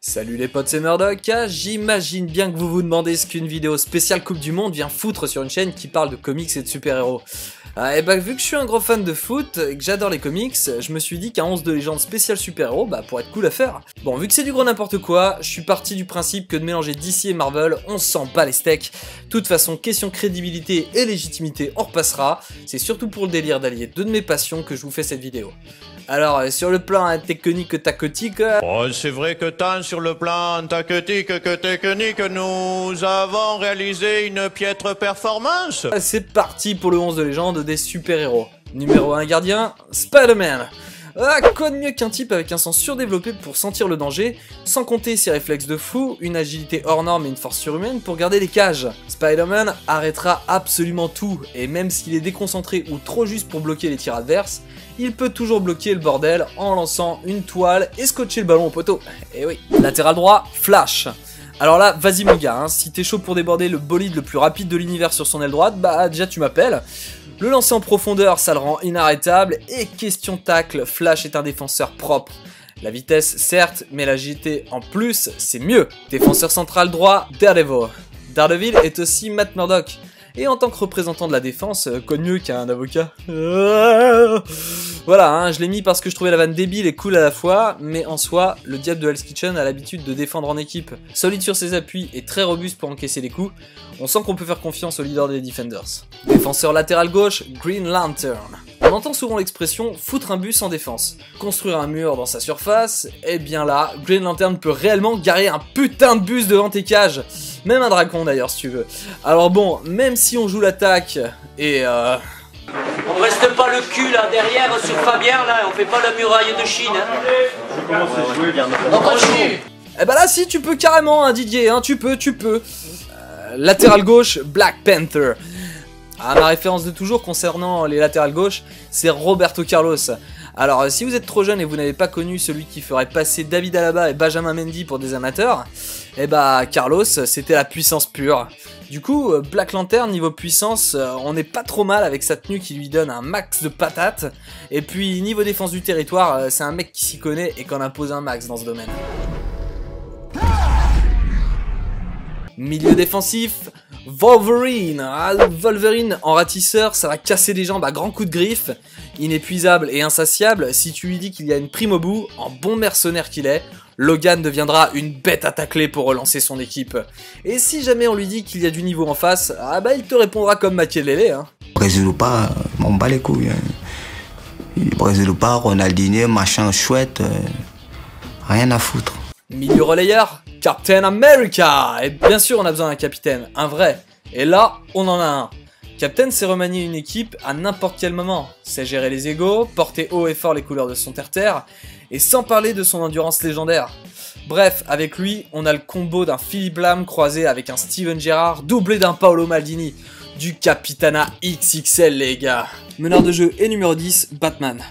Salut les potes, c'est Murdoch. J'imagine bien que vous vous demandez ce qu'une vidéo spéciale Coupe du Monde vient foutre sur une chaîne qui parle de comics et de super-héros. Et bah vu que je suis un gros fan de foot et que j'adore les comics, je me suis dit qu'un 11 de légende spécial super-héros, bah pourrait être cool à faire. Bon, vu que c'est du gros n'importe quoi, je suis parti du principe que de mélanger DC et Marvel, on se sent pas les steaks. De toute façon, question crédibilité et légitimité, on repassera. C'est surtout pour le délire d'allier deux de mes passions que je vous fais cette vidéo. Alors, sur le plan technique tactique... Oh, c'est vrai que tant sur le plan tactique que technique, nous avons réalisé une piètre performance. C'est parti pour le 11 de légende des super-héros. Numéro 1 gardien, Spider-Man. Quoi de mieux qu'un type avec un sens surdéveloppé pour sentir le danger, sans compter ses réflexes de fou, une agilité hors norme et une force surhumaine pour garder les cages. Spider-Man arrêtera absolument tout, et même s'il est déconcentré ou trop juste pour bloquer les tirs adverses, il peut toujours bloquer le bordel en lançant une toile et scotcher le ballon au poteau. Et oui. Latéral droit, Flash. Alors là, vas-y mon gars, si t'es chaud pour déborder le bolide le plus rapide de l'univers sur son aile droite, bah déjà tu m'appelles. Le lancer en profondeur, ça le rend inarrêtable, et question tacle, Flash est un défenseur propre. La vitesse, certes, mais l'agilité en plus, c'est mieux. Défenseur central droit, Daredevil. Daredevil est aussi Matt Murdock. Et en tant que représentant de la défense, quoi de mieux qu'un avocat? Voilà, je l'ai mis parce que je trouvais la vanne débile et cool à la fois, mais en soi, le diable de Hell's Kitchen a l'habitude de défendre en équipe. Solide sur ses appuis et très robuste pour encaisser les coups, on sent qu'on peut faire confiance au leader des Defenders. Défenseur latéral gauche, Green Lantern. On entend souvent l'expression « foutre un bus en défense ». Construire un mur dans sa surface, et bien là, Green Lantern peut réellement garer un putain de bus devant tes cages. Même un dragon d'ailleurs si tu veux. Alors bon, même si on joue l'attaque, et on reste pas le cul là derrière sur Fabien là, on fait pas la muraille de Chine. On continue. Eh bah là si tu peux carrément Didier, tu peux. Latéral gauche, Black Panther. Ma référence de toujours concernant les latérales gauche, c'est Roberto Carlos. Alors si vous êtes trop jeune et vous n'avez pas connu celui qui ferait passer David Alaba et Benjamin Mendy pour des amateurs, eh bah Carlos c'était la puissance pure. Du coup Black Lantern niveau puissance, on n'est pas trop mal avec sa tenue qui lui donne un max de patates. Et puis niveau défense du territoire, c'est un mec qui s'y connaît et qu'on impose un max dans ce domaine. Milieu défensif, Wolverine. Wolverine en ratisseur, ça va casser des jambes à grands coups de griffe. Inépuisable et insatiable, si tu lui dis qu'il y a une prime au bout, en bon mercenaire qu'il est, Logan deviendra une bête à tacler pour relancer son équipe. Et si jamais on lui dit qu'il y a du niveau en face, bah il te répondra comme Machiavelli. Brésil ou pas, on bat les couilles. Brésil ou pas, Ronaldinho, machin chouette, rien à foutre. Milieu relayeur, Captain America. Et bien sûr on a besoin d'un capitaine, un vrai. Et là, on en a un. Captain sait remanier une équipe à n'importe quel moment, sait gérer les égos, porter haut et fort les couleurs de son terre-terre, et sans parler de son endurance légendaire. Bref, avec lui, on a le combo d'un Philippe Lahm croisé avec un Steven Gerrard, doublé d'un Paolo Maldini. Du Capitana XXL les gars. Meneur de jeu et numéro 10, Batman.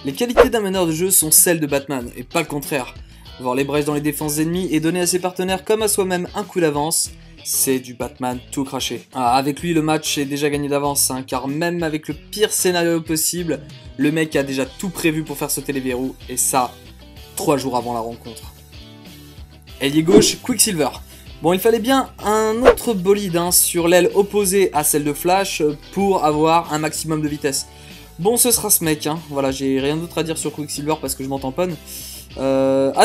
Les qualités d'un meneur de jeu sont celles de Batman, et pas le contraire. Voir les brèches dans les défenses ennemies et donner à ses partenaires comme à soi-même un coup d'avance, c'est du Batman tout craché. Avec lui, le match est déjà gagné d'avance, car même avec le pire scénario possible, le mec a déjà tout prévu pour faire sauter les verrous, et ça, 3 jours avant la rencontre. Ailier gauche, Quicksilver. Bon, il fallait bien un autre bolide sur l'aile opposée à celle de Flash pour avoir un maximum de vitesse. Bon, ce sera ce mec, voilà, j'ai rien d'autre à dire sur Quicksilver parce que je m'en tamponne.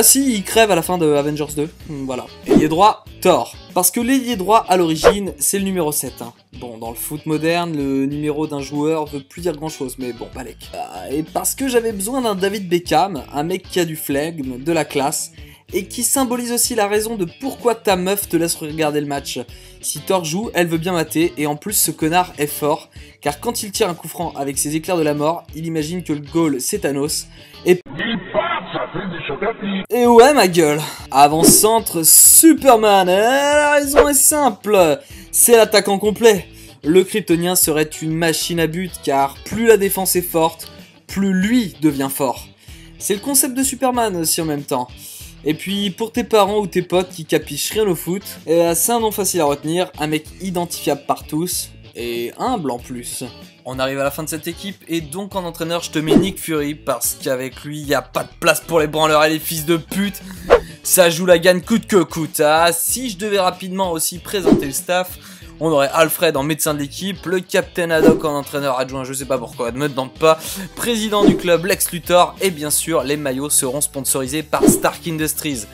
Si, il crève à la fin de Avengers 2, voilà. Ailier droit, Thor. Parce que l'ailier droit, à l'origine, c'est le numéro 7. Bon, dans le foot moderne, le numéro d'un joueur veut plus dire grand chose, mais bon, balèque. Et parce que j'avais besoin d'un David Beckham, un mec qui a du flegme, de la classe, et qui symbolise aussi la raison de pourquoi ta meuf te laisse regarder le match. Si Thor joue, elle veut bien mater, et en plus ce connard est fort, car quand il tire un coup franc avec ses éclairs de la mort, il imagine que le goal c'est Thanos, et ouais ma gueule. Avant-centre, Superman, la raison est simple, c'est l'attaquant complet. Le Kryptonien serait une machine à but, car plus la défense est forte, plus lui devient fort. C'est le concept de Superman aussi en même temps. Et puis pour tes parents ou tes potes qui capichent rien au foot, c'est un nom facile à retenir, un mec identifiable par tous, et humble en plus. On arrive à la fin de cette équipe, et donc en entraîneur je te mets Nick Fury, parce qu'avec lui y a pas de place pour les branleurs et les fils de pute. ça joue la gagne coûte que coûte. Ah, si je devais rapidement aussi présenter le staff, on aurait Alfred en médecin de l'équipe, le Captain Haddock en entraîneur adjoint, je sais pas pourquoi, ne me demande pas, président du club Lex Luthor, et bien sûr les maillots seront sponsorisés par Stark Industries.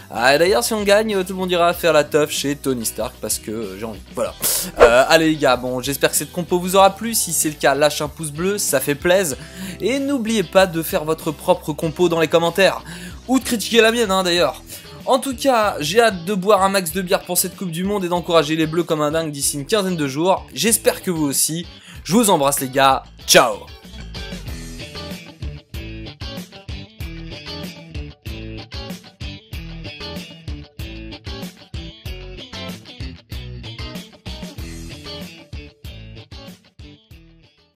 Ah, d'ailleurs si on gagne, tout le monde ira faire la teuf chez Tony Stark parce que j'ai envie, voilà. Allez les gars, bon j'espère que cette compo vous aura plu, si c'est le cas lâche un pouce bleu, ça fait plaisir. Et n'oubliez pas de faire votre propre compo dans les commentaires, ou de critiquer la mienne hein, d'ailleurs. En tout cas, j'ai hâte de boire un max de bière pour cette Coupe du Monde et d'encourager les Bleus comme un dingue d'ici une quinzaine de jours. J'espère que vous aussi. Je vous embrasse les gars, ciao!